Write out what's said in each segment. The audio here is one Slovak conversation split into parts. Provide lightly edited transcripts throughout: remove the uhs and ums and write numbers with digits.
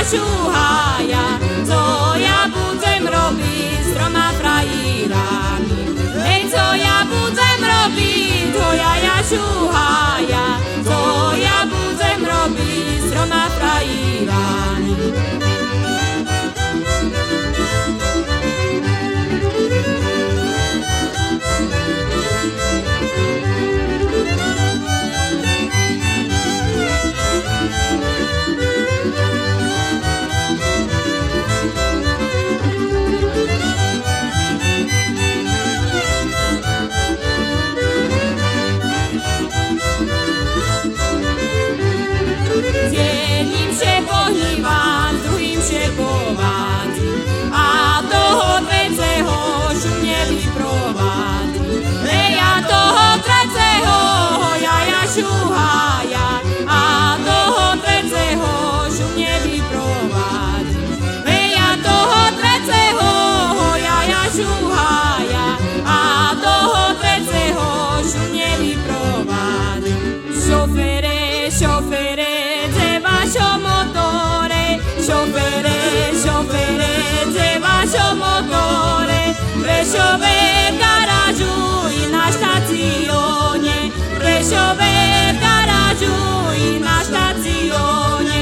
šúhaja, co ja budem robiť s troma frajírami. Hej, co ja budem robiť, to ja šúhaja, co ja budem robiť s troma frajírami. Šúhaja a toho treceho šumne vyprovádzi. Ja toho treceho ja šúhaja a toho treceho šumne vyprovádzi. Šofére, šofére, dze vašo motore, šofére, šofére, dze vašo motore, Prešove v garážu i na štacione, Prešove v garážu i na štacione.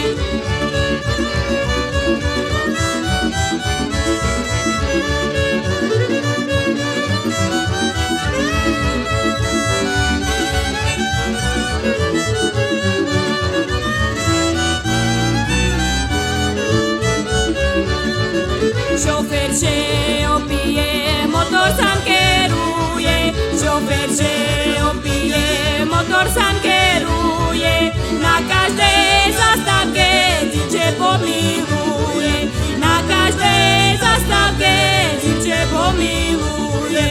Šofér, že opije, motor sám keruje, šofér, že opije, motor sám keruje, na každej zastávke diče pomiluje, na každej zastávke diče pomiluje.